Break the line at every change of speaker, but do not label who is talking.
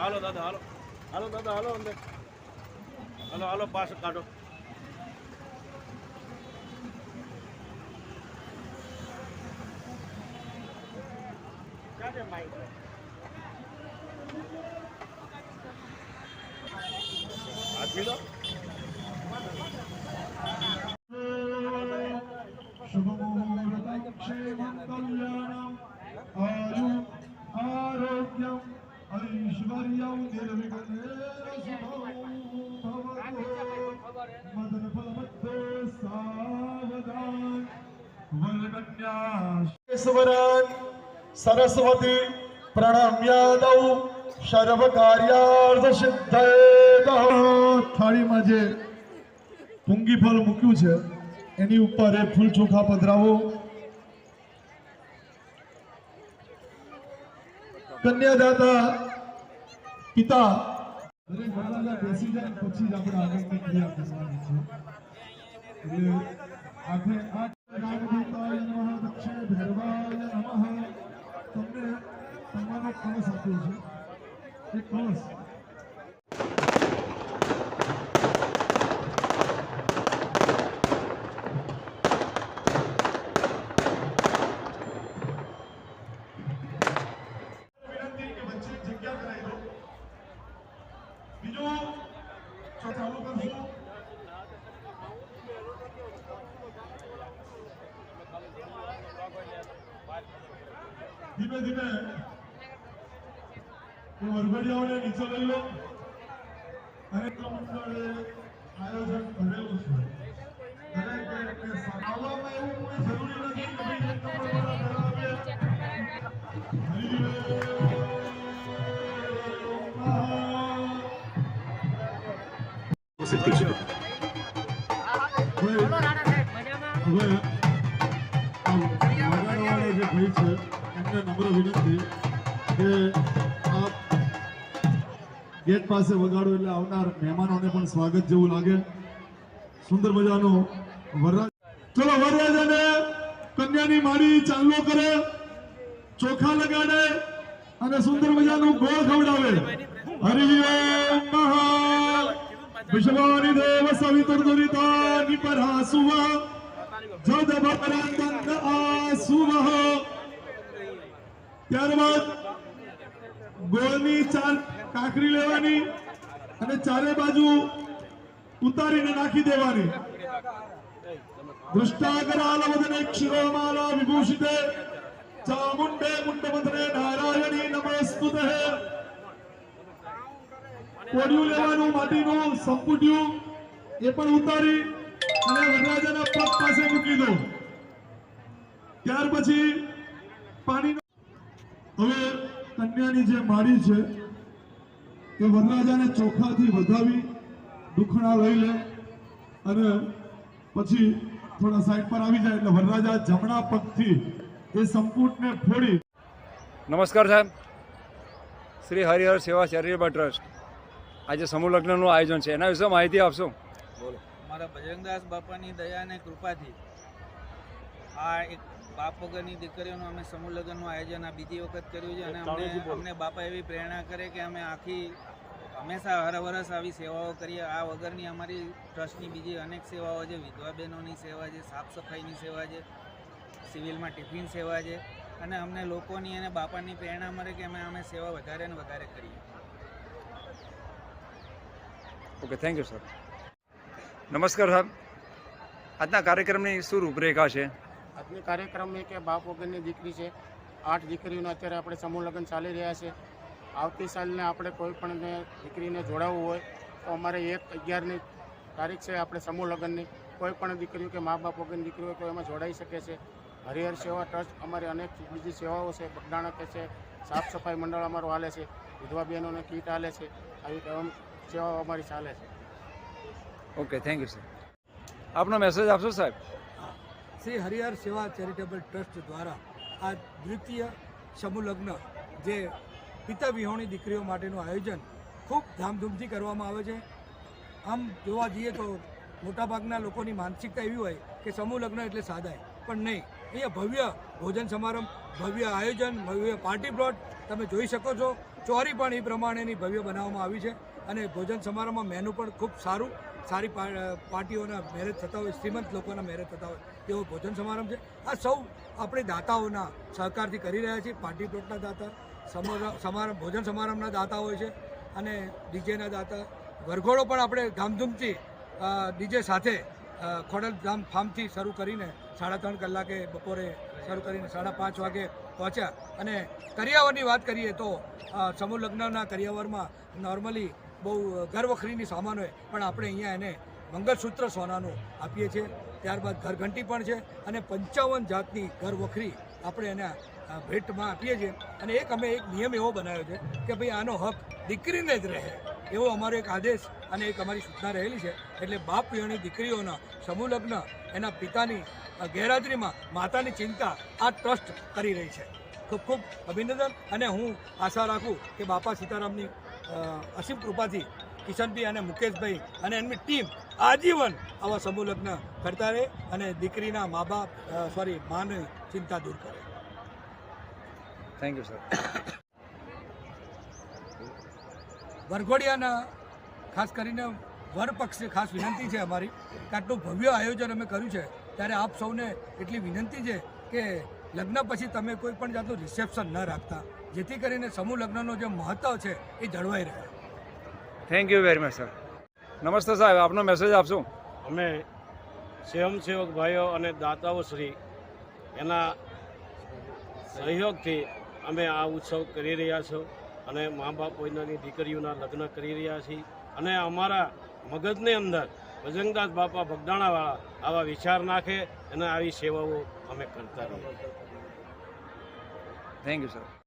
હાલો દાદા હાલો, હાલો દાદા હાલો અંદર, હાલો હાલો પાસ કાઢો. હાથ મીલો.
आरोग्यम ऐश्वर्यम निर्विघ्नेन मदन फलमत्ते सावधान वरकन्या सरस्वती प्रणम्यादौ सर्व कार्यार्थ सिद्धये। થાળીમાં જે પૂંગી ફળ મૂક્યું છે એની ઉપર એ ફૂલ ચોખા પધરાવો। કન્યાદાતા પિતા દરેક વરરાજા બેસી જાય પછી જ આપણે આગળની ક્રિયા કરવાની છે। એટલે આખે નાગદેવતાય નમઃ દક્ષિણ ભૈરવાય નમઃ તમને તમારો કળશ આપ્યો છે એ કળશ ધીમે ધીમે વરઘડિયાઓને નીચે લઈ લો અને મંડળે આયોજન કરેલું છે। દરેક સભામાં એવું કોઈ જરૂરી નથી કે ભાઈ એક કમળવાળા કરાવીએ। નમ્ર વિનંતી કે આપ ગેટ પાસે વગાડો એટલે આવનાર મહેમાનોને પણ સ્વાગત જેવું લાગે। સુંદર મજાનો વરરાજ ચલો વરરાજાને કન્યાની માળી ચાંદલો કરે, ચોખા લગાડે અને સુંદર મજાનું ગોળ ખવડાવે। હરિ ઓમ વિશ્વાનિ દેવ સવિતુર્દુરિતાનિ પરાસુવ જદ ભરાંતન આસુવ। ત્યારબાદ ગોળની ચાર કાકરી લેવાની અને ચારે બાજુ ઉતારીને નાખી દેવાની। દૃષ્ટાકરાલવદને ક્ષીરોમાલા વિભૂષિતે ચામુંડે મુંડમંત્રે નારાયણી નમસ્તુતે। કોડિયું લેવાનું માટીનું સંપુટિયું એ પણ ઉતારી અને વરરાજાના પગ પાસે મૂકી દો। ત્યાર પછી પાણી હવે કન્યાની જે માળી છે એ વરરાજાને ચોખાથી વધાવી દુખણા લઈ લે અને પછી થોડા સાઈડ પર આવી જાય એટલે વરરાજા જમણા પગથી એ સંપુટને ફોડી।
નમસ્કાર સાહેબ, શ્રી હરિહર સેવા ચેરિટેબલ ટ્રસ્ટ આજે સમૂહ લગ્નનું આયોજન છે, એના વિશે માહિતી આપશો?
બોલો। અમારા બજરંગદાસ બાપાની દયા અને કૃપાથી આ એક બાપ વગરની દીકરીઓનું અમે સમૂહ લગ્નનું આયોજન આ બીજી વખત કર્યું છે અને અમને બાપા એવી પ્રેરણા કરે કે અમે હંમેશા હર વર્ષ આવી સેવાઓ કરીએ। આ વગરની અમારી ટ્રસ્ટની બીજી અનેક સેવાઓ છે, વિધવા બહેનોની સેવા છે, સાફ સફાઈની સેવા છે, સિવિલમાં ટિફિન સેવા છે અને અમને લોકોની અને બાપાની પ્રેરણા મળે કે અમે સેવા વધારે ને વધારે કરીએ।
Okay, thank you sir. નમસ્કાર સાહેબ, આજના કાર્યક્રમની શું રૂપરેખા છે?
આજનો કાર્યક્રમ એ કે બાપ વગરની દીકરી છે, 8 દીકરીઓને અત્યારે આપણે સમૂહ લગ્ન ચાલી રહ્યા છે। આવતી સાલને આપણે કોઈ પણ દીકરીને જોડાવવું હોય તો અમારે 1/11ની તારીખ છે આપણે સમૂહ લગ્નની। કોઈ પણ દીકરીઓ કે મા બાપ વગરની દીકરીઓ તો એમાં જોડાઈ શકે છે। હરિહર સેવા ટ્રસ્ટ અમારી અનેક બીજી સેવાઓ છે, બગદાણા કે છે, સાફ સફાઈ મંડળ અમારું હાલે છે, વિધવા બહેનોને કીટ હાલે છે, આવી તમામ સેવાઓ અમારી ચાલે છે।
Okay, thank you sir. આપનો મેસેજ આપશો સાહેબ?
શ્રી હરિહર સેવા ચેરિટેબલ ટ્રસ્ટ દ્વારા આ દ્વિતીય સમૂહ લગ્ન જે પિતા વિહોણી દીકરીઓ માટેનું આયોજન ખૂબ ધામધૂમથી કરવામાં આવે છે। આમ જોવા જઈએ તો મોટાભાગના લોકોની માનસિકતા એવી હોય કે સમૂહ લગ્ન એટલે સાદાઈ, પણ નહીં, અહીંયા ભવ્ય ભોજન સમારંભ, ભવ્ય આયોજન, ભવ્ય પાર્ટી પ્લોટ તમે જોઈ શકો છો. ચોરી પણ એ પ્રમાણેની ભવ્ય બનાવવામાં આવી છે અને ભોજન સમારંભમાં મેનુ પણ ખૂબ સારું, સારી પાર્ટીઓના મેરેજ થતા હોય, શ્રીમંત લોકોના મેરેજ થતા હોય તેવો ભોજન સમારંભ છે. આ સૌ આપણે દાતાઓના સહકારથી કરી રહ્યા છીએ. પાર્ટી પ્લોટના દાતા, સમારંભ ભોજન સમારંભના દાતા હોય છે અને ડીજેના દાતા. વરઘોડો પણ આપણે ધામધૂમથી ડીજે સાથે ખોડલધામ ફાર્મથી શરૂ કરીને 3.5 કલાકે બપોરે શરૂ કરીને 5:30 વાગે પહોંચ્યા. અને કરિયાવરની વાત કરીએ તો સમૂહ લગ્નના કરિયાવરમાં નોર્મલી બહુ ઘરવખરીની સામાન હોય, પણ આપણે અહીંયા એને મંગળસૂત્ર સોનાનું આપીએ છીએ. ત્યારબાદ ઘરઘંટી પણ છે અને 55 જાતની ઘરવખરી આપણે એને ભેટમાં આપીએ છીએ. અને અમે એક નિયમ એવો બનાવ્યો છે કે ભાઈ આનો હક દીકરીને જ રહે, એવો અમારો એક આદેશ અને એક અમારી સૂચના રહેલી છે. એટલે બાપ વિહોણી દીકરીઓના સમૂહ લગ્ન એના પિતાની ગેરહાજરીમાં માતાની ચિંતા આ ટ્રસ્ટ કરી રહી છે. ખૂબ ખૂબ અભિનંદન. અને હું આશા રાખું કે બાપા સીતારામની અસીમ કૃપાથી કિશનભાઈ અને મુકેશભાઈ અને એમની ટીમ આજીવન આવા સમૂહ લગ્ન કરતા રહે અને દીકરીના માની ચિંતા દૂર કરે.
Thank you sir.
વરઘોડિયાના ખાસ કરીને વર પક્ષે ખાસ વિનંતી છે અમારી કે આટલું ભવ્ય આયોજન અમે કર્યું છે ત્યારે આપ સૌને એટલી વિનંતી છે કે લગ્ન પછી તમે કોઈ પણ જાતનું રિસેપ્શન ન રાખતા, જેથી કરીને સમૂહ લગ્નનો જે મહત્ત્વ છે એ જળવાઈ રહે.
Thank you very much sir. નમસ્તે સાહેબ, આપનો મેસેજ આપશું.
અમે સ્વયંસેવક ભાઈઓ અને દાતાઓ શ્રી એના સહયોગથી અમે આ ઉત્સવ કરી રહ્યા છો અને મા બાપ વૈનાની દીકરીઓના લગ્ન કરી રહ્યા છીએ. અને અમારા મગજની અંદર બજરંગદાસ બાપા બગદાણાવાળા આવા વિચાર નાખે અને આવી સેવાઓ અમે કરતા રહીએ.
Thank you sir.